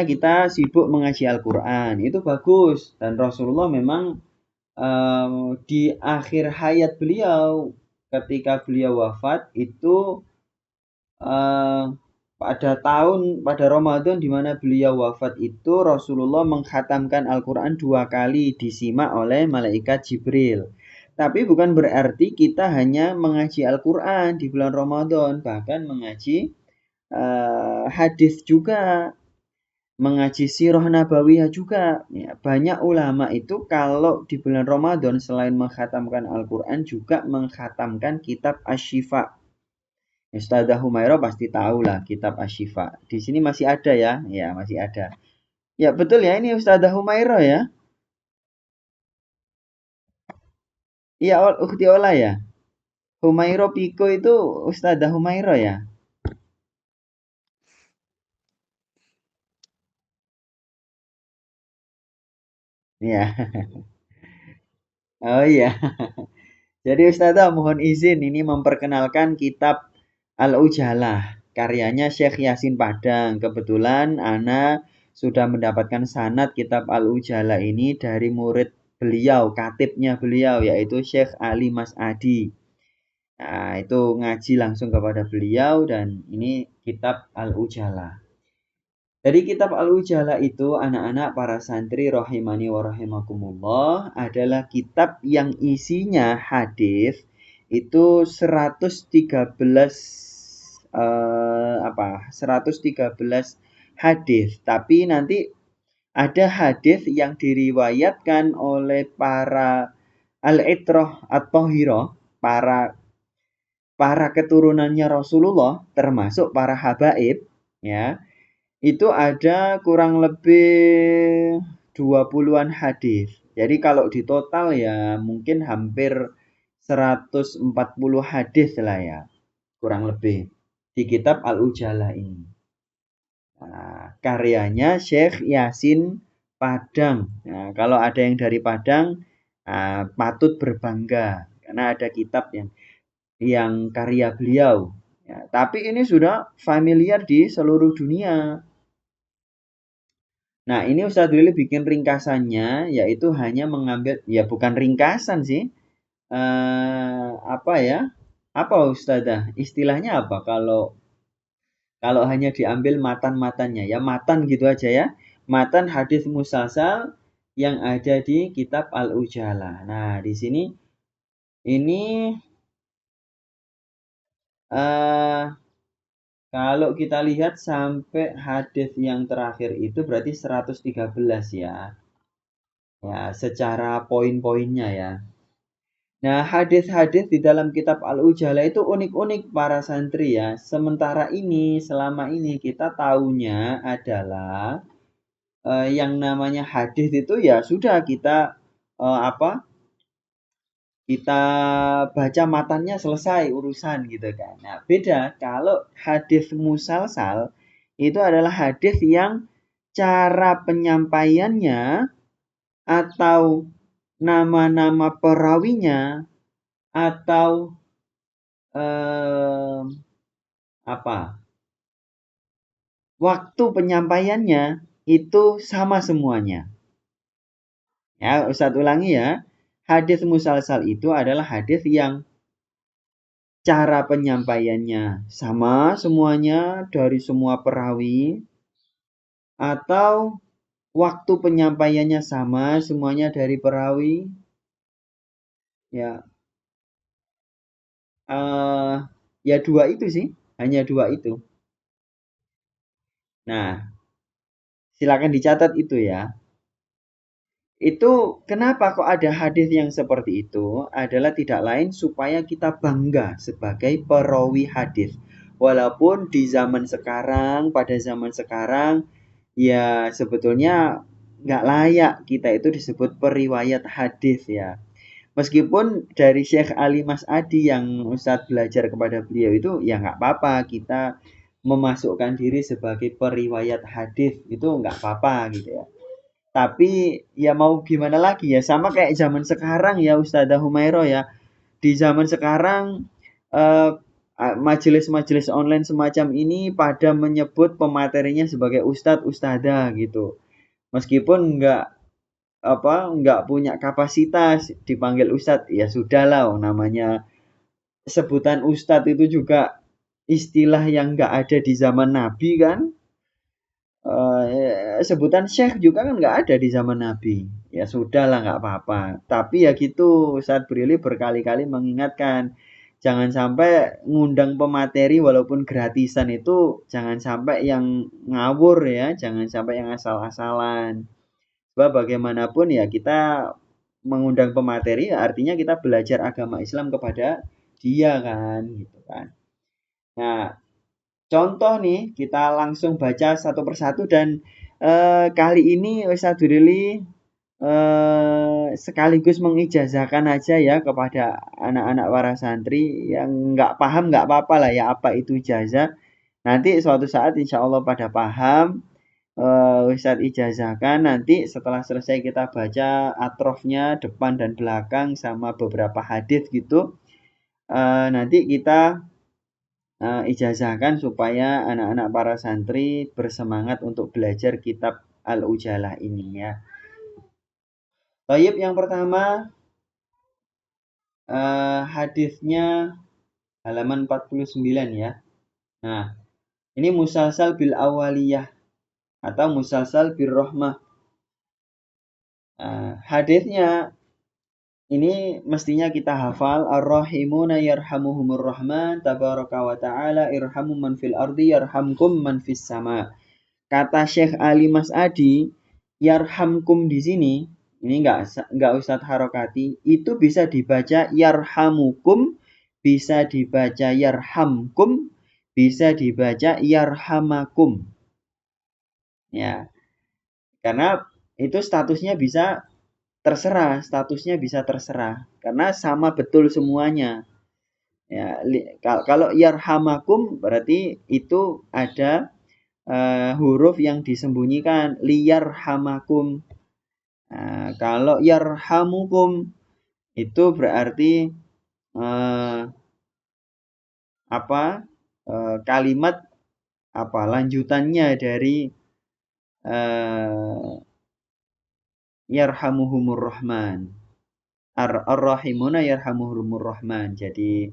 kita sibuk mengaji Al-Quran, itu bagus. Dan Rasulullah memang di akhir hayat beliau, ketika beliau wafat, itu pada Ramadan di mana beliau wafat itu, Rasulullah mengkhatamkan Al-Quran 2 kali disimak oleh malaikat Jibril. Tapi bukan berarti kita hanya mengaji Al-Quran di bulan Ramadan, bahkan mengaji hadis juga, mengaji sirah nabawiyah juga. Ya, banyak ulama itu kalau di bulan Ramadan selain mengkhatamkan Al-Quran juga mengkhatamkan kitab Asy-Syifa. Ustazah Humairah pasti tahu lah kitab Asy-Syifa. Di sini masih ada ya? Ya, masih ada. Ya, betul ya, ini Ustazah Humairah ya? Iya, Ukhti Ola ya? Humairah Piko itu Ustazah Humairah ya? Iya. Oh iya. Jadi Ustazah mohon izin ini memperkenalkan kitab Al-Ujalah, karyanya Syekh Yasin Padang. Kebetulan Ana sudah mendapatkan sanad kitab Al-Ujalah ini dari murid beliau, katibnya beliau, yaitu Syekh Ali Mas'adi. Nah, itu ngaji langsung kepada beliau dan ini kitab Al-Ujalah. Dari kitab Al-Ujalah itu, anak-anak para santri rahimani wa rahimakumullah, adalah kitab yang isinya hadis itu 113 113 hadis. Tapi nanti ada hadis yang diriwayatkan oleh para al-itrah at-tahirah, para keturunannya Rasulullah, termasuk para habaib, ya. Itu ada kurang lebih 20-an hadis. Jadi kalau di total ya mungkin hampir 140 hadis lah ya, kurang lebih di kitab Al-Ujalah ini. Nah, karyanya Syekh Yasin Padang. Nah, kalau ada yang dari Padang, patut berbangga karena ada kitab yang karya beliau. Ya, tapi ini sudah familiar di seluruh dunia. Nah, ini Ustadz Willy bikin ringkasannya, yaitu hanya mengambil, ya bukan ringkasan sih, apa ya? Apa Ustadzah? Istilahnya apa kalau kalau hanya diambil matan-matannya? Ya matan gitu aja ya. Matan hadis musalsal yang ada di kitab Al-Ujalah. Nah, di sini ini eh kalau kita lihat sampai hadis yang terakhir itu berarti 113 ya. Ya, secara poin-poinnya ya. Nah, hadis-hadis di dalam kitab Al-Ujalah itu unik-unik para santri ya. Sementara ini, selama ini kita taunya adalah yang namanya hadis itu ya sudah kita apa? Kita baca matannya selesai urusan gitu kan. Nah, beda kalau hadis musalsal itu adalah hadis yang cara penyampaiannya atau nama-nama perawinya atau eh, apa waktu penyampaiannya itu sama semuanya. Ya, Ustadz ulangi ya. Hadis musalsal itu adalah hadis yang cara penyampaiannya sama semuanya dari semua perawi atau waktu penyampaiannya sama semuanya dari perawi. Ya, eh ya dua itu sih, hanya dua itu. Nah, silakan dicatat itu ya. Itu kenapa kok ada hadis yang seperti itu adalah tidak lain supaya kita bangga sebagai perawi hadis. Walaupun di zaman sekarang, pada zaman sekarang, ya sebetulnya nggak layak kita itu disebut periwayat hadis ya. Meskipun dari Syekh Ali Mas'adi yang Ustadz belajar kepada beliau itu ya nggak apa-apa kita memasukkan diri sebagai periwayat hadis itu nggak apa-apa gitu ya. Tapi ya mau gimana lagi ya, sama kayak zaman sekarang ya Ustazah Humairah ya. Di zaman sekarang eh, majelis-majelis online semacam ini pada menyebut pematerinya sebagai ustadz ustadzah gitu. Meskipun nggak punya kapasitas dipanggil ustadz, ya sudahlah, namanya sebutan ustadz itu juga istilah yang nggak ada di zaman Nabi kan. Sebutan syekh juga kan nggak ada di zaman Nabi. Ya sudah lah, nggak apa-apa. Tapi ya gitu, Ustadz Brili berkali-kali mengingatkan, jangan sampai ngundang pemateri walaupun gratisan itu jangan sampai yang ngawur ya, jangan sampai yang asal-asalan. Sebab bagaimanapun ya kita mengundang pemateri ya artinya kita belajar agama Islam kepada dia kan, gitu kan. Nah, contoh nih, kita langsung baca satu persatu dan kali ini Ustadz Durili sekaligus mengijazahkan aja ya kepada anak-anak para santri yang nggak paham nggak apa-apa lah ya apa itu ijazah. Nanti suatu saat insya Allah pada paham, Ustadz ijazahkan nanti setelah selesai kita baca atrofnya depan dan belakang sama beberapa hadis gitu. Nanti kita ijazahkan supaya anak-anak para santri bersemangat untuk belajar kitab Al-Ujalah ini ya. Tayyib, yang pertama hadisnya halaman 49 ya. Nah, ini musalsal bil awaliyah atau musalsal bil rahmah. Hadisnya ini mestinya kita hafal, ar-rahimuna yarhamuhumur rahman tabaraka wa ta'ala irhamu man fil ardi yarhamkum man fis sama. Kata Syekh Ali Mas'adi, yarhamkum di sini, ini enggak Ustadz harokati, itu bisa dibaca yarhamukum, bisa dibaca yarhamkum, bisa dibaca yarhamakum. Ya, karena itu statusnya bisa terserah, karena sama betul semuanya. Ya, kalau yarhamakum berarti itu ada huruf yang disembunyikan, liyarhamakum. Kalau yarhamukum itu berarti kalimat lanjutannya dari yarhamuhumur rahman. Ar-rahimuna yarhamuhumur rahman. Jadi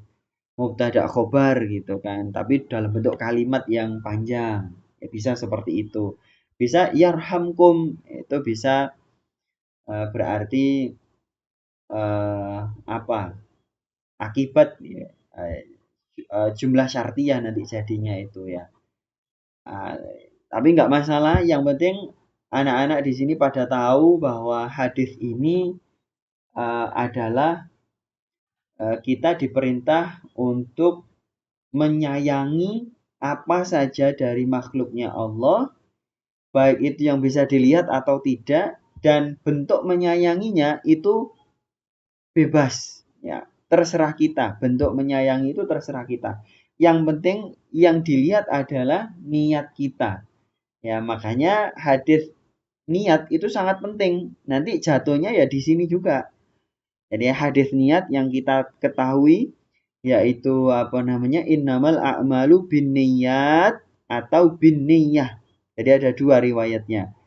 mubtada khobar gitu kan, tapi dalam bentuk kalimat yang panjang. Ya, bisa seperti itu. Bisa yarhamkum, itu bisa berarti akibat ya, jumlah syartiyah nanti jadinya itu ya. Tapi nggak masalah, yang penting anak-anak di sini pada tahu bahwa hadis ini adalah kita diperintah untuk menyayangi apa saja dari makhluknya Allah, baik itu yang bisa dilihat atau tidak, dan bentuk menyayanginya itu bebas ya, terserah kita. Bentuk menyayangi itu terserah kita. Yang penting yang dilihat adalah niat kita. Ya, makanya hadis niat itu sangat penting. Nanti jatuhnya ya di sini juga. Jadi hadis niat yang kita ketahui yaitu innamal a'malu binniyat atau binniyah. Jadi ada dua riwayatnya.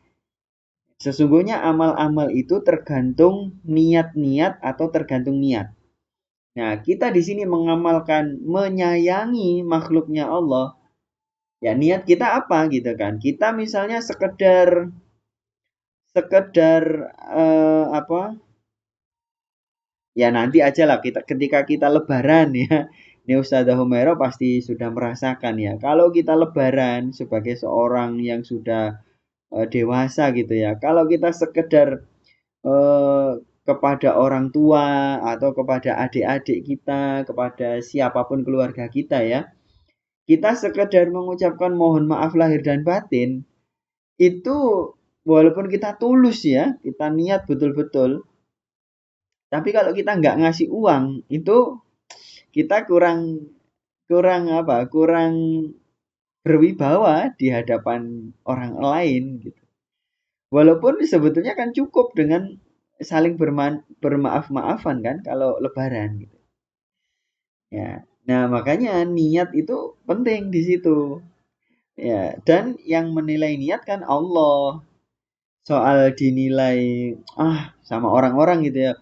Sesungguhnya amal-amal itu tergantung niat-niat atau tergantung niat. Nah, kita di sini mengamalkan menyayangi makhluknya Allah. Ya, niat kita apa gitu kan? Kita misalnya sekedar ya nanti aja lah ketika kita lebaran ya. Ini Ustazah Humaira pasti sudah merasakan ya. Kalau kita lebaran sebagai seorang yang sudah dewasa gitu ya. Kalau kita sekedar kepada orang tua atau kepada adik-adik kita, kepada siapapun keluarga kita ya. Kita sekedar mengucapkan mohon maaf lahir dan batin, itu walaupun kita tulus ya, kita niat betul-betul, tapi kalau kita nggak ngasih uang, itu kita kurang kurang berwibawa di hadapan orang lain gitu. Walaupun sebetulnya kan cukup dengan saling bermaaf-maafan kan kalau lebaran gitu. Ya. Nah, makanya niat itu penting di situ. Ya, dan yang menilai niat kan Allah. Soal dinilai sama orang-orang gitu ya.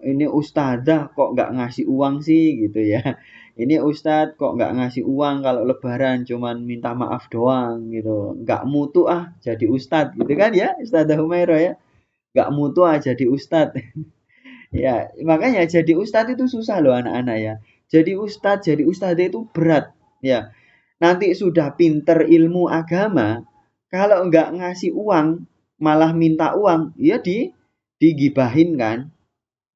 Ini ustazah kok nggak ngasih uang sih gitu ya. Ini ustadz kok nggak ngasih uang kalau lebaran cuman minta maaf doang gitu. Nggak mutu jadi ustadz gitu kan ya, Ustazah Humaira ya. Nggak mutu jadi ustadz. Ya, makanya jadi ustadz itu susah loh anak-anak ya. Jadi ustadz itu berat. Ya, nanti sudah pinter ilmu agama, kalau nggak ngasih uang, malah minta uang, ya digibahin kan,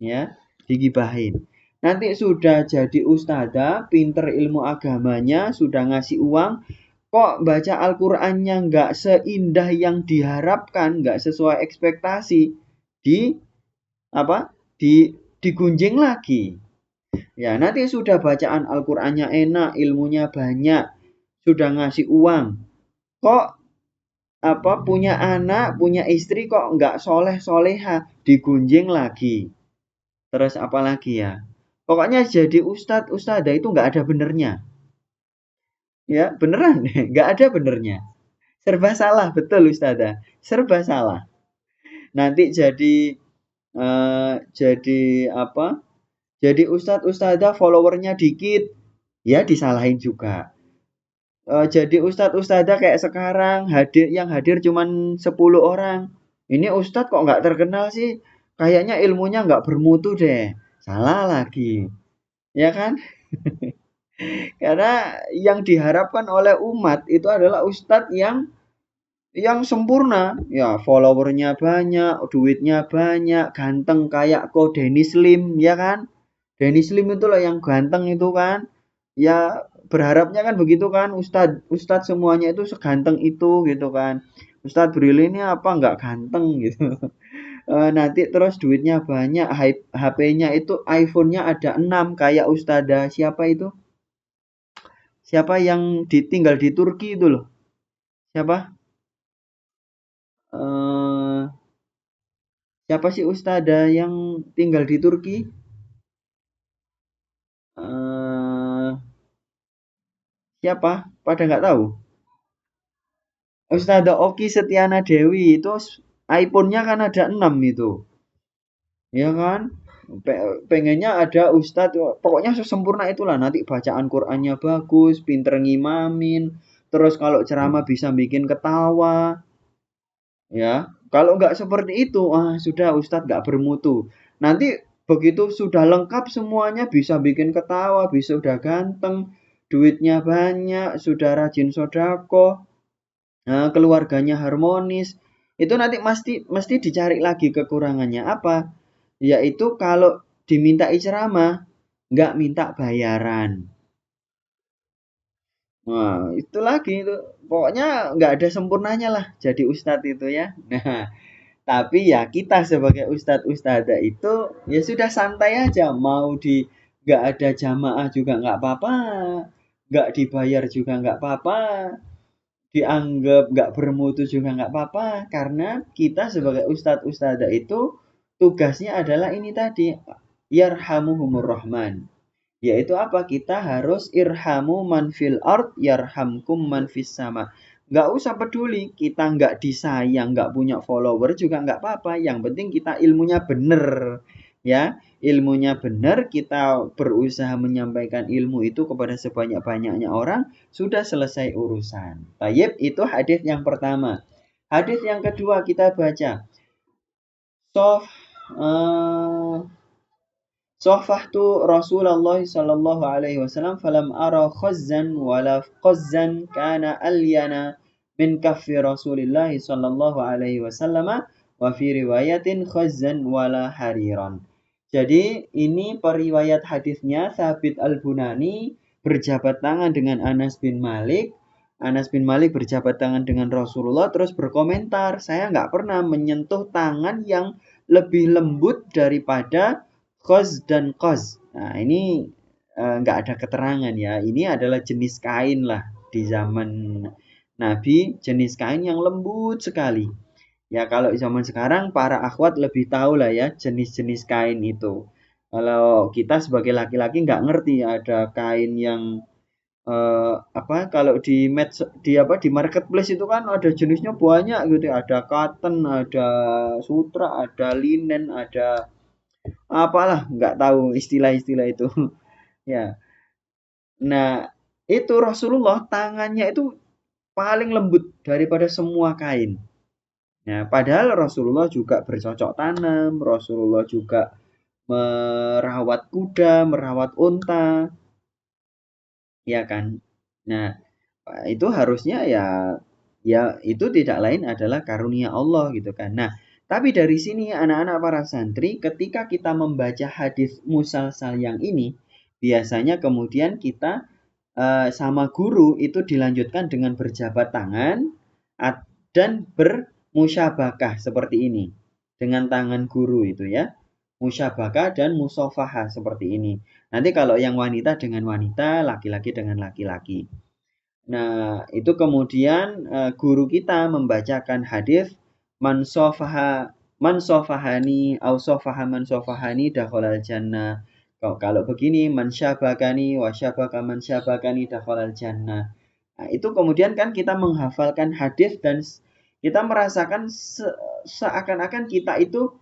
ya, digibahin. Nanti sudah jadi ustadzah, pinter ilmu agamanya, sudah ngasih uang, kok baca Al-Qur'annya nggak seindah yang diharapkan, nggak sesuai ekspektasi, di apa? Digunjing lagi. Ya, nanti sudah bacaan Al-Qur'annya enak, ilmunya banyak, sudah ngasih uang. Kok punya anak, punya istri kok nggak soleh soleha, digunjing lagi. Terus apa lagi ya? Pokoknya jadi ustadz ustadzah itu nggak ada benernya. Ya beneran, nggak ada benernya. Serba salah, betul ustadzah. Serba salah. Nanti jadi apa? Jadi ustadz ustadzah followernya dikit, ya disalahin juga. Jadi ustadz ustadzah kayak sekarang yang hadir cuman 10 orang. Ini ustadz kok nggak terkenal sih? Kayaknya ilmunya nggak bermutu deh. Salah lagi, ya kan? Karena yang diharapkan oleh umat itu adalah ustadz yang sempurna. Ya, followernya banyak, duitnya banyak, ganteng kayak kok Denny Slim, ya kan? Denny Slim itu loh yang ganteng itu kan. Ya berharapnya kan begitu kan, Ustadz Ustadz semuanya itu seganteng itu gitu kan. Ustadz Brili ini apa nggak ganteng gitu. Nanti terus duitnya banyak, HP-nya itu iPhone-nya ada 6 kayak Ustadzah siapa itu? Siapa yang ditinggal di Turki itu loh? Siapa? Eh, siapa sih Ustadzah yang tinggal di Turki? Eh, siapa? Pada nggak tahu? Ustadzah Oki Setiana Dewi itu iPhone-nya kan ada 6 itu. Ya kan? Pengennya ada ustadz, pokoknya sesempurna itulah. Nanti bacaan Qur'annya bagus, pinter ngimamin, terus kalau ceramah bisa bikin ketawa, ya. Kalau nggak seperti itu, sudah ustadz nggak bermutu. Nanti begitu sudah lengkap semuanya, bisa bikin ketawa, bisa udah ganteng, duitnya banyak, sudah rajin sodako, keluarganya harmonis, itu nanti mesti dicari lagi kekurangannya apa? Yaitu kalau diminta ceramah, nggak minta bayaran. Nah, itu lagi itu. Pokoknya nggak ada sempurnanya lah jadi ustadz itu ya. Nah, tapi ya kita sebagai ustadz ustadzah itu ya sudah santai aja. Mau di nggak ada jamaah juga nggak apa-apa. Nggak dibayar juga nggak apa-apa. Dianggap nggak bermutu juga nggak apa-apa. Karena kita sebagai ustadz ustadzah itu tugasnya adalah ini tadi. Yarhamuhumur rahman. Yaitu apa? Kita harus irhamu man fil ard yarhamkum man fis sama. Nggak usah peduli kita nggak disayang, nggak punya follower juga nggak apa-apa. Yang penting kita ilmunya bener, ya. Ilmunya bener, kita berusaha menyampaikan ilmu itu kepada sebanyak-banyaknya orang, sudah selesai urusan. Tayyib, itu hadis yang pertama. Hadis yang kedua kita baca. Sof Sohfahtu Rasulullah sallallahu alaihi wasallam falam ara khazzan wala qazzan kana alyana min kaffi Rasulillah sallallahu alaihi wasallam wa fi riwayatin khazzan wala hariran. Jadi ini periwayat hadisnya Thabit Al-Bunani berjabat tangan dengan Anas bin Malik. Anas bin Malik berjabat tangan dengan Rasulullah terus berkomentar, saya nggak pernah menyentuh tangan yang lebih lembut daripada Qaz dan qaz. Nah, ini nggak ada keterangan ya. Ini adalah jenis kain lah di zaman Nabi, jenis kain yang lembut sekali. Ya kalau zaman sekarang para akhwat lebih tahu lah ya jenis-jenis kain itu. Kalau kita sebagai laki-laki nggak ngerti ada kain yang apa kalau di marketplace itu kan ada jenisnya banyak gitu ya. Ada cotton, ada sutra, ada linen, ada apalah nggak tahu istilah-istilah itu. Ya. Nah, itu Rasulullah tangannya itu paling lembut daripada semua kain. Nah, padahal Rasulullah juga bercocok tanam, Rasulullah juga merawat kuda, merawat unta, ya kan? Nah, itu harusnya ya itu tidak lain adalah karunia Allah gitu kan. Nah, tapi dari sini anak-anak para santri ketika kita membaca hadis musalsal yang ini biasanya kemudian kita sama guru itu dilanjutkan dengan berjabat tangan dan bermusyabakah seperti ini dengan tangan guru itu ya. Musyabakah dan musofahah seperti ini. Nanti kalau yang wanita dengan wanita, laki-laki dengan laki-laki. Nah, itu kemudian guru kita membacakan hadis man sofaha man sofahani au sofaha man sofahani dakhalal jannah. Kalau begini man syabakani wa syabaka man syabakani dakhalal jannah. Nah, itu kemudian kan kita menghafalkan hadis dan kita merasakan seakan-akan kita itu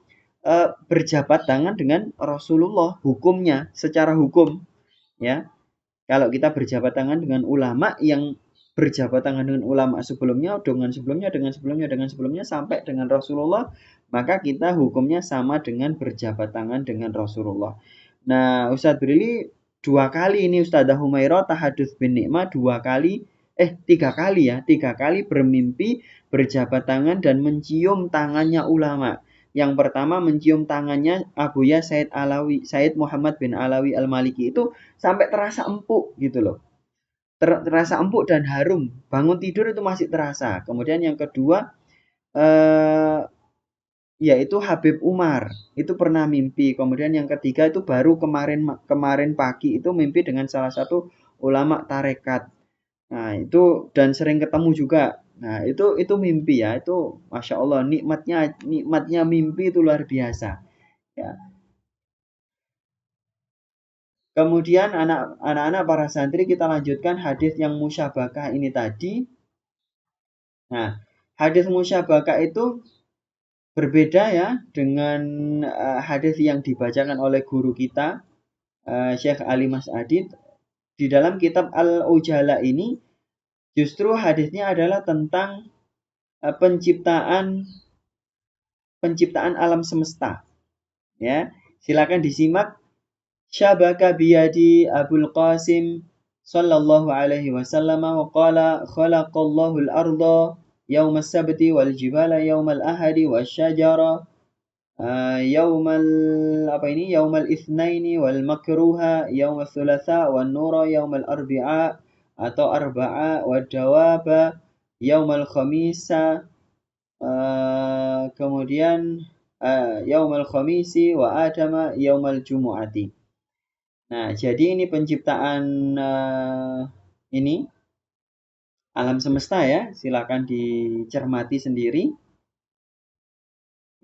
berjabat tangan dengan Rasulullah hukumnya secara hukum ya. Kalau kita berjabat tangan dengan ulama yang berjabat tangan dengan ulama sebelumnya, dengan sebelumnya sampai dengan Rasulullah, maka kita hukumnya sama dengan berjabat tangan dengan Rasulullah. Nah, Ustadz Brili dua kali ini Ustadzah Humairah tahadus bin Nikmah tiga kali bermimpi berjabat tangan dan mencium tangannya ulama. Yang pertama mencium tangannya Abuya Said Muhammad bin Alawi Al-Maliki itu sampai terasa empuk gitu loh. Terasa empuk dan harum. Bangun tidur itu masih terasa. Kemudian yang kedua eh, yaitu Habib Umar. Itu pernah mimpi. Kemudian yang ketiga itu baru kemarin pagi itu mimpi dengan salah satu ulama tarekat. Nah, itu dan sering ketemu juga. Nah, itu mimpi ya. Itu Masya Allah nikmatnya mimpi itu luar biasa. Ya. Kemudian anak-anak para santri kita lanjutkan hadis yang musyabakah ini tadi. Nah, hadis musyabakah itu berbeda ya dengan hadis yang dibacakan oleh guru kita Syekh Ali Mas'adid. Di dalam kitab Al-Ujala ini justru hadisnya adalah tentang penciptaan penciptaan alam semesta. Ya, silakan disimak. Syabaka biyadi Abul Qasim sallallahu alaihi wasallam wa qala khalaqallahu al-arda yawm as-sabti wal jibala yawm al-ahadi wasyajara yaumal yaumal itsnaini wal makruha yaumal thulatha wan nura yaumal arbi'a atau arba'a wad dawaba yaumal khamisa kemudian yaumal khamisi wa adama yaumal jumu'ati. Nah, jadi ini penciptaan ini alam semesta ya, silakan dicermati sendiri.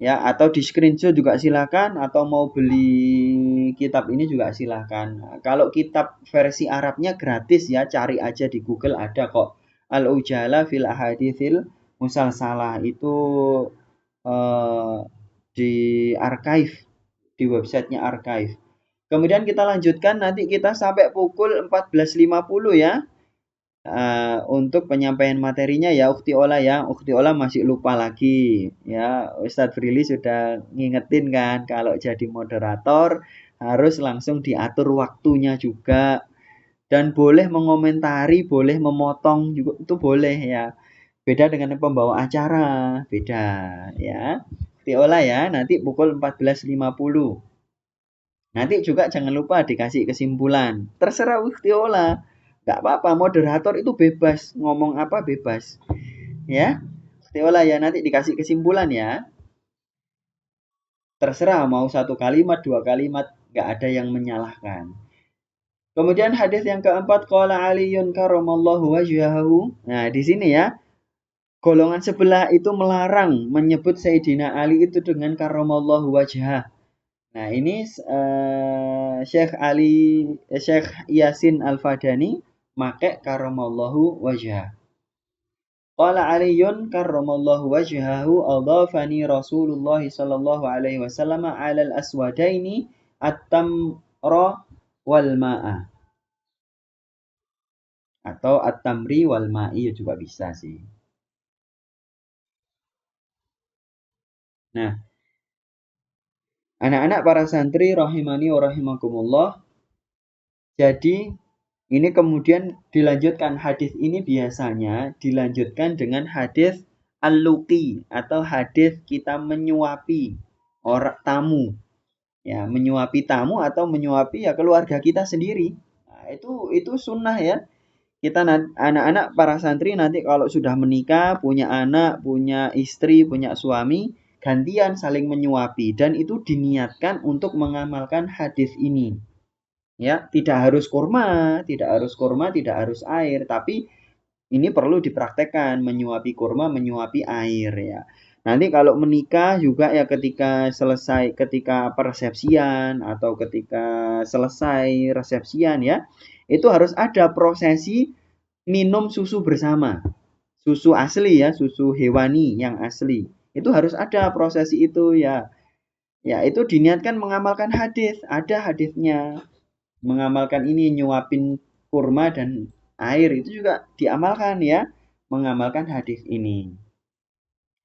Ya, atau di screenshot juga silakan atau mau beli kitab ini juga silakan. Nah, kalau kitab versi Arabnya gratis ya, cari aja di Google ada kok. Al-Ujala fil Ahaditsil Musalsalah itu eh, di archive di websitenya archive. Kemudian kita lanjutkan nanti kita sampai pukul 14.50 ya. Untuk penyampaian materinya ya Ukti Ola ya. Ukti Ola masih lupa lagi ya. Ustadz Frili sudah ngingetin kan kalau jadi moderator harus langsung diatur waktunya juga dan boleh mengomentari, boleh memotong juga itu boleh ya. Beda dengan pembawa acara, beda ya. Ukti Ola ya, nanti pukul 14.50. Nanti juga jangan lupa dikasih kesimpulan. Terserah Ukti Ola. Gak apa-apa, moderator itu bebas. Ngomong apa bebas. Ya, Ukti Ola ya nanti dikasih kesimpulan ya. Terserah mau satu kalimat, dua kalimat. Gak ada yang menyalahkan. Kemudian hadis yang keempat, qala Aliyun karamallahu wajhahu. Nah, di sini ya, golongan sebelah itu melarang menyebut Sayyidina Ali itu dengan karamallahu wajhah. Nah, ini Syekh Yasin Al-Fadani make karamallahu wajhah. Qala Aliyun karramallahu wajhahu adhafani Rasulullah sallallahu alaihi wasallam 'ala al-aswadaini at-tamra wal ma'a atau at-tamri wal ma'i juga bisa sih. Nah, anak-anak para santri rahimani wa rahimakumullah. Jadi ini kemudian dilanjutkan hadis ini biasanya dilanjutkan dengan hadis al-luqi atau hadis kita menyuapi orang tamu. Ya, menyuapi tamu atau menyuapi ya keluarga kita sendiri. Nah, itu sunnah ya. Kita anak-anak para santri nanti kalau sudah menikah, punya anak, punya istri, punya suami, gantian saling menyuapi dan itu diniatkan untuk mengamalkan hadis ini. Ya, tidak harus kurma, tidak harus air, tapi ini perlu dipraktekkan menyuapi kurma, menyuapi air ya. Nanti kalau menikah juga ya ketika persepsian atau ketika selesai resepsian ya, itu harus ada prosesi minum susu bersama. Susu asli ya, susu hewani yang asli. Itu harus ada prosesi itu ya. Ya, itu diniatkan mengamalkan hadis, ada hadisnya. Mengamalkan ini nyuapin kurma dan air itu juga diamalkan ya, mengamalkan hadis ini.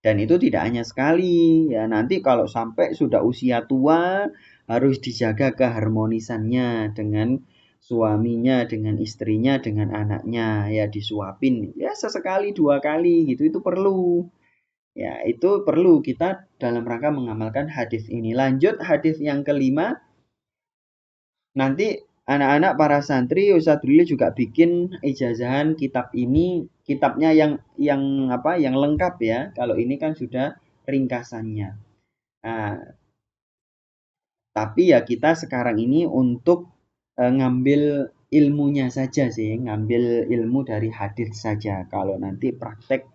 Dan itu tidak hanya sekali ya, nanti kalau sampai sudah usia tua harus dijaga keharmonisannya dengan suaminya, dengan istrinya, dengan anaknya ya disuapin ya sesekali dua kali gitu itu perlu. Ya, itu perlu kita dalam rangka mengamalkan hadis ini. Lanjut hadis yang kelima. Nanti anak-anak para santri Ustadz Brili juga bikin ijazahan kitab ini, kitabnya yang lengkap ya. Kalau ini kan sudah ringkasannya. Nah, tapi ya kita sekarang ini untuk ngambil ilmunya saja sih, ngambil ilmu dari hadis saja. Kalau nanti praktek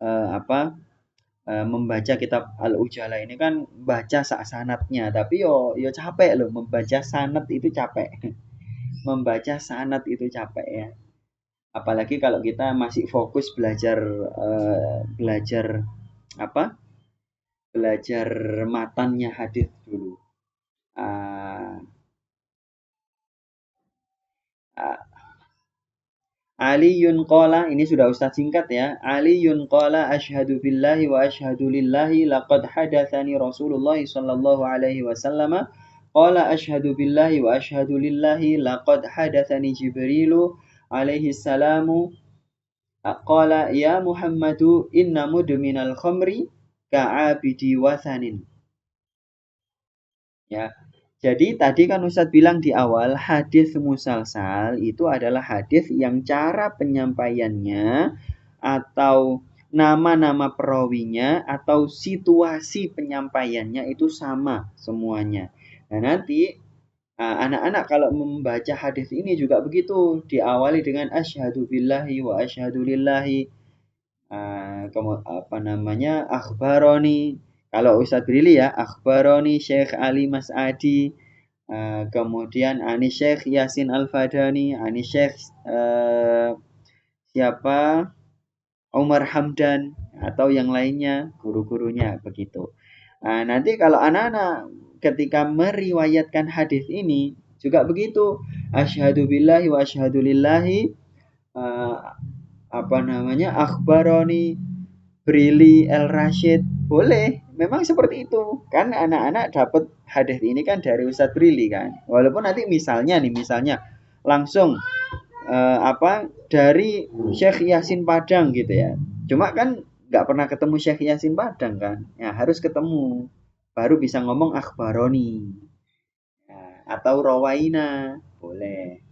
eh, apa membaca kitab Al-Ujala ini kan baca sak sanatnya, tapi yo capek loh membaca sanat itu capek. Membaca sanad itu capek ya. Apalagi kalau kita masih fokus belajar apa? Belajar matannya hadis dulu. Uh, uh, Aliyun qala, ini sudah Ustaz singkat ya. Aliyun qala asyhadu billahi wa asyhadu lillahi laqad hadatsani Rasulullah sallallahu alaihi wasallam qala asyhadu billahi wa asyhadu lillahi laqad hadatsani Jibrilu alaihi salamu qala ya Muhammadu inna mudminal khamri ka'abidi wasanin. Ya. Jadi tadi kan Ustadz bilang di awal hadis musalsal itu adalah hadis yang cara penyampaiannya atau nama-nama perawinya atau situasi penyampaiannya itu sama semuanya. Nah, nanti anak-anak kalau membaca hadis ini juga begitu, diawali dengan asyhadu billahi wa asyhadu lillahi. Apa namanya akhbaroni kalau Ustadz Brili ya akhbaroni Syekh Ali Mas'adi kemudian ani Syekh Yasin Al-Fadani ani Syekh siapa Umar Hamdan atau yang lainnya guru-gurunya begitu. Nanti kalau anak-anak ketika meriwayatkan hadis ini juga begitu asyhadu billahi wa asyhadu lillahi uh, apa namanya akhbaroni Brili El Rashid boleh memang seperti itu kan anak-anak dapat hadis ini kan dari Ustadz Brili kan walaupun nanti misalnya langsung dari Syekh Yasin Padang gitu ya cuma kan nggak pernah ketemu Syekh Yasin Padang kan ya harus ketemu baru bisa ngomong akhbaroni atau rawaina boleh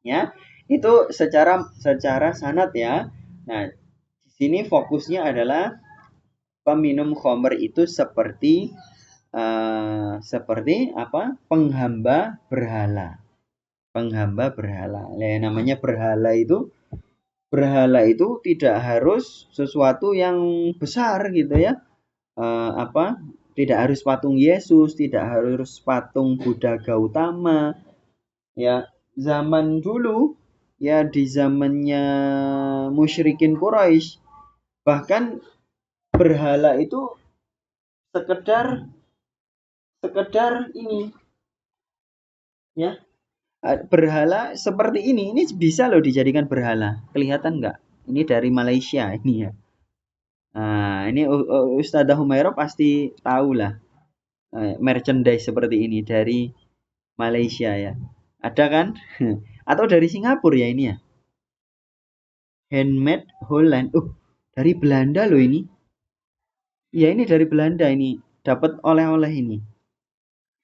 ya itu secara sanad ya. Nah di sini fokusnya adalah peminum khamr itu seperti apa? Penghamba berhala. Penghamba berhala. Nah, namanya berhala itu tidak harus sesuatu yang besar gitu ya. Apa? Tidak harus patung Yesus, tidak harus patung Buddha Gautama. Ya, zaman dulu, ya di zamannya musyrikin Quraisy, bahkan berhala itu sekedar sekedar ini, ya. Berhala seperti ini bisa loh dijadikan berhala. Kelihatan nggak? Ini dari Malaysia ini ya. Nah, ini Ustazah Humairah pasti tahu lah, merchandise seperti ini dari Malaysia ya. Ada kan? Atau dari Singapura ya ini ya. Handmade Holland. Dari Belanda loh ini. Ya ini dari Belanda ini. Dapat oleh-oleh ini.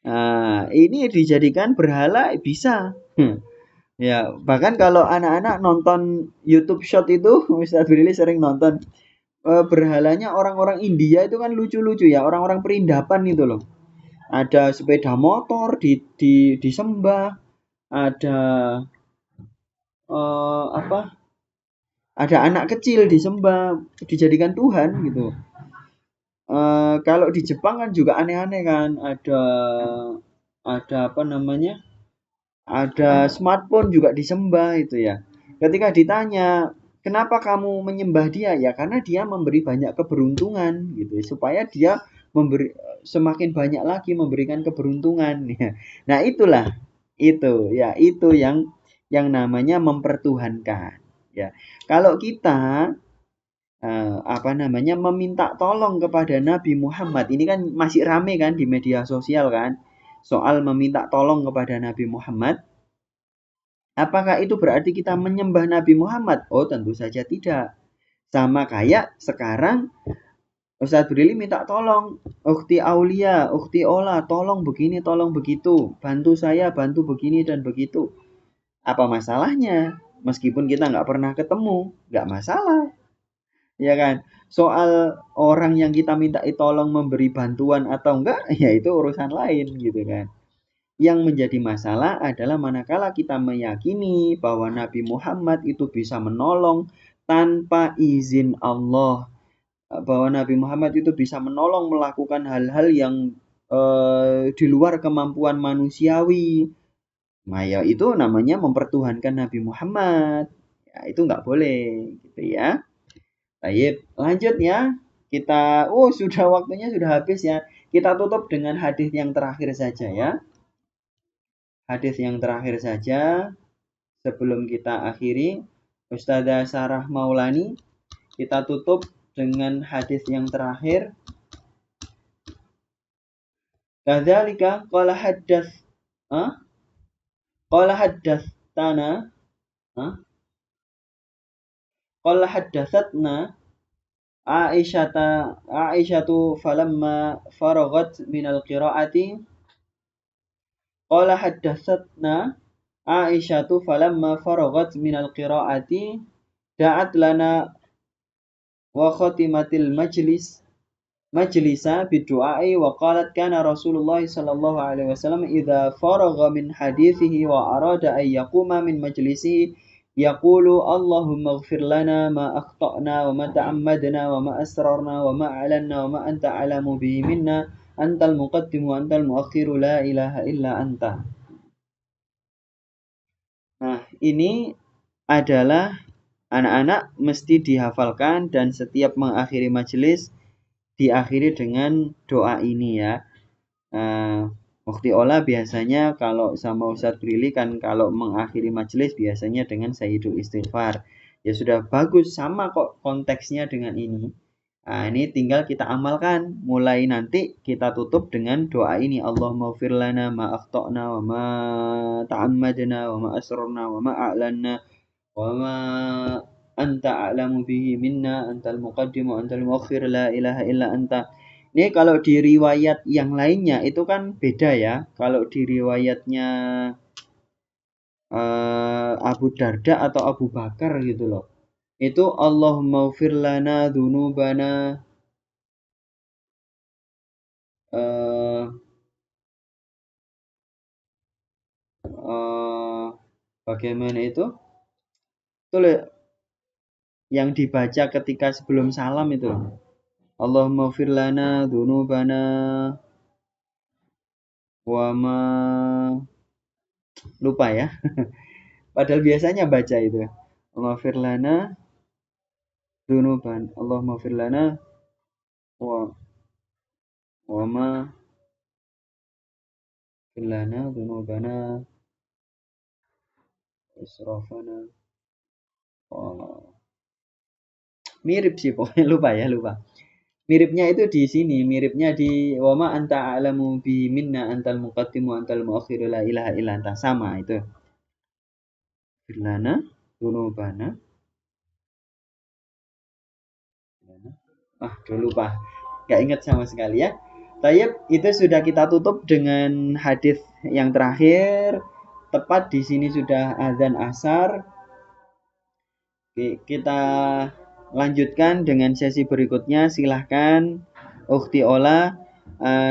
Nah, ini dijadikan berhala bisa. Ya, bahkan kalau anak-anak nonton YouTube Short itu, Ustadz Brili sering nonton. Berhalanya orang-orang India itu kan lucu-lucu ya, orang-orang perindapan itu loh. Ada sepeda motor disembah, ada apa? Ada anak kecil disembah, dijadikan Tuhan gitu. Kalau di Jepang kan juga aneh-aneh kan, ada apa namanya? Ada smartphone juga disembah itu ya. Ketika ditanya, "Kenapa kamu menyembah dia?" Ya karena dia memberi banyak keberuntungan gitu, supaya dia memberi semakin banyak lagi memberikan keberuntungan ya. Nah, itulah itu ya, itu yang namanya mempertuhankan ya. Kalau kita apa namanya meminta tolong kepada Nabi Muhammad, ini kan masih rame kan di media sosial kan, soal meminta tolong kepada Nabi Muhammad. Apakah itu berarti kita menyembah Nabi Muhammad? Oh, tentu saja tidak. Sama kayak sekarang Ustadz Brili minta tolong, Ukti Aulia, Ukti Ola, tolong begini, tolong begitu, bantu saya, bantu begini dan begitu. Apa masalahnya? Meskipun kita nggak pernah ketemu, nggak masalah, ya kan? Soal orang yang kita minta tolong memberi bantuan atau enggak, ya itu urusan lain gitu kan. Yang menjadi masalah adalah manakala kita meyakini bahwa Nabi Muhammad itu bisa menolong tanpa izin Allah, bahwa Nabi Muhammad itu bisa menolong melakukan hal-hal yang di luar kemampuan manusiawi. Nah, ya itu namanya mempertuhankan Nabi Muhammad. Ya, itu nggak boleh, gitu ya. Baik, lanjut ya. Kita, sudah waktunya sudah habis ya. Kita tutup dengan hadis yang terakhir saja ya. Hadis yang terakhir saja sebelum kita akhiri. Ustazah Sarah Maulani, kita tutup dengan hadis yang terakhir. Kadzalika qala haddath qala haddatsana qala haddatsatna Aisyatu falamma faragat minal qiraati qala haddatsatna Aisyatu falamma faragat minal qiraati da'at lana wa khatimatil majlisa bidu'ai wa qalat kana Rasulullah sallallahu alaihi wasallam idza faragha min hadithihi wa arada an yaquma min majlisihi yaqulu Allahumma ighfir lana ma akhtana wa ma ta'ammadna wa ma asrarna wa ma a'lanna wa ma anta alamu bihi minna antal muqaddim wa antal muakhiru la ilaha illa anta. Nah, ini adalah anak-anak mesti dihafalkan dan setiap mengakhiri majelis diakhiri dengan doa ini ya. Mufti Ola biasanya kalau sama Ustadz Brili kan kalau mengakhiri majelis biasanya dengan Sayyidul Istighfar. Ya sudah bagus, sama kok konteksnya dengan ini. Nah, ini tinggal kita amalkan. Mulai nanti kita tutup dengan doa ini. Allahumma ghfir lana ma akhtana wa ma ta'ammadna wa ma asrarna wa ma a'lanna wa ma anta a'lamu bihi minna antal muqaddim wa antal muakhir la ilaha illa anta. Ini kalau di riwayat yang lainnya itu kan beda ya. Kalau di riwayatnya Abu Darda atau Abu Bakar gitu loh. Itu Allahumma ghfir lana dzunubana eh eh, bagaimana itu? Itu yang dibaca ketika sebelum salam itu. Allahumma ighfir lana dzunubana wa ma lupa ya. Padahal biasanya baca itu. Allahumma ighfir lana dzunuban. Allahumma ighfir lana wa ma ighfir lana dzunubana israfana. Oh, mirip sih pokoknya lupa ya, lupa. Miripnya itu di sini, miripnya di wama anta a'lamu bi minna antal muqaddimu antal muakhiru la ilaha illa anta, sama itu. Firlana dzunubana. Udah lupa. Gak ingat sama sekali ya. Tayyib, itu sudah kita tutup dengan hadis yang terakhir. Tepat di sini sudah azan asar. Kita lanjutkan dengan sesi berikutnya. Silahkan Ukhti Ola.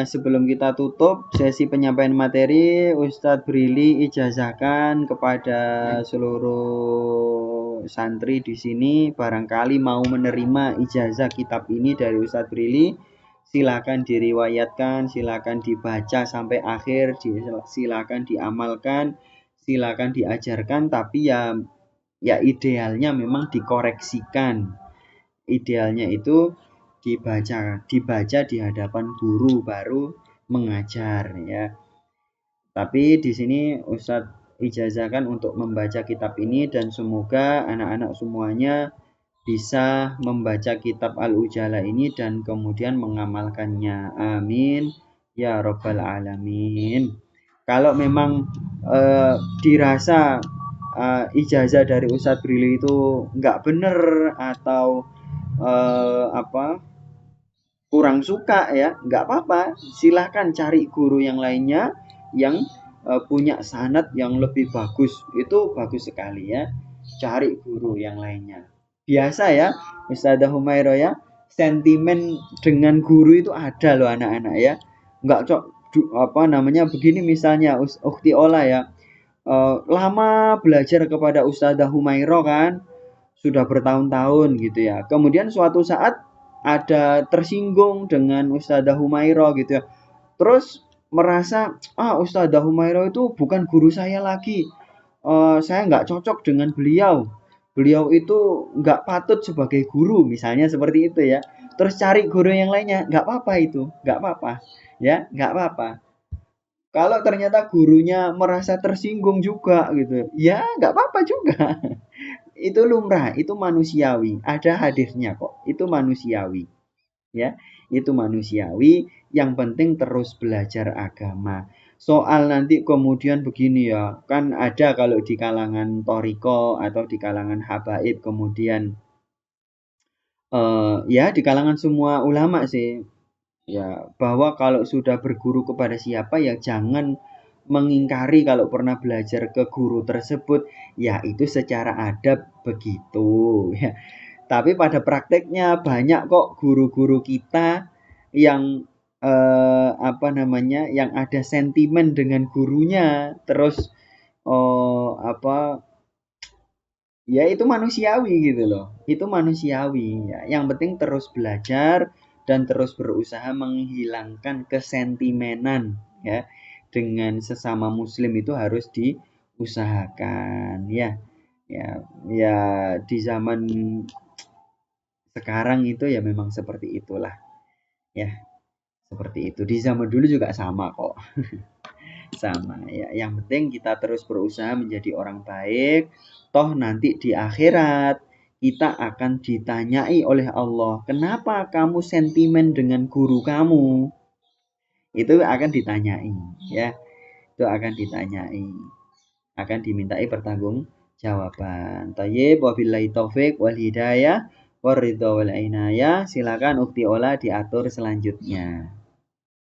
Sebelum kita tutup sesi penyampaian materi, Ustadz Brili ijazahkan kepada seluruh santri di sini, barangkali mau menerima ijazah kitab ini dari Ustadz Brili, silakan diriwayatkan, silakan dibaca sampai akhir, silakan diamalkan, silakan diajarkan, tapi ya idealnya memang dikoreksikan. Idealnya itu dibaca di hadapan guru baru mengajar ya. Tapi di sini Ustadz ijazahkan untuk membaca kitab ini dan semoga anak-anak semuanya bisa membaca kitab Al-Ujala ini dan kemudian mengamalkannya. Amin ya rabbal alamin. Kalau memang dirasa ijazah dari Ustadz Brili itu nggak bener atau kurang suka ya, nggak apa-apa, silahkan cari guru yang lainnya yang punya sanad yang lebih bagus, itu bagus sekali ya, cari guru yang lainnya. Biasa ya Ustazah Humairo ya, sentimen dengan guru itu ada loh anak-anak ya, nggak begini misalnya Ukhti Ola ya, lama belajar kepada Ustazah Humairo kan, sudah bertahun-tahun gitu ya. Kemudian suatu saat ada tersinggung dengan Ustazah Humairo gitu ya. Terus merasa, Ustazah Humairo itu bukan guru saya lagi. Saya nggak cocok dengan beliau. Beliau itu nggak patut sebagai guru, misalnya seperti itu ya. Terus cari guru yang lainnya, nggak apa-apa itu, nggak apa-apa, ya, nggak apa-apa. Kalau ternyata gurunya merasa tersinggung juga gitu, ya nggak apa-apa juga. Itu lumrah, itu manusiawi, ada hadirnya kok, itu manusiawi ya, itu manusiawi, yang penting terus belajar agama. Soal nanti kemudian begini ya, kan ada kalau di kalangan toriko atau di kalangan habaib kemudian ya di kalangan semua ulama sih ya, bahwa kalau sudah berguru kepada siapa ya jangan mengingkari kalau pernah belajar ke guru tersebut, ya itu secara adab begitu ya. Tapi pada prakteknya banyak kok guru-guru kita yang yang ada sentimen dengan gurunya, terus ya itu manusiawi gitu loh. Itu manusiawi ya. Yang penting terus belajar dan terus berusaha menghilangkan kesentimenan ya. Dengan sesama muslim itu harus diusahakan ya. Ya, ya di zaman sekarang itu ya memang seperti itulah ya. Seperti itu. Di zaman dulu juga sama kok. Sama ya. Yang penting kita terus berusaha menjadi orang baik. Toh nanti di akhirat kita akan ditanyai oleh Allah, kenapa kamu sentimen dengan guru kamu? Itu akan ditanyai ya. Itu akan ditanyai. Akan dimintai pertanggungjawaban. Thayyib, wabillahi taufik wal hidayah waridho wal inayah. Silakan Ukti Ola diatur selanjutnya.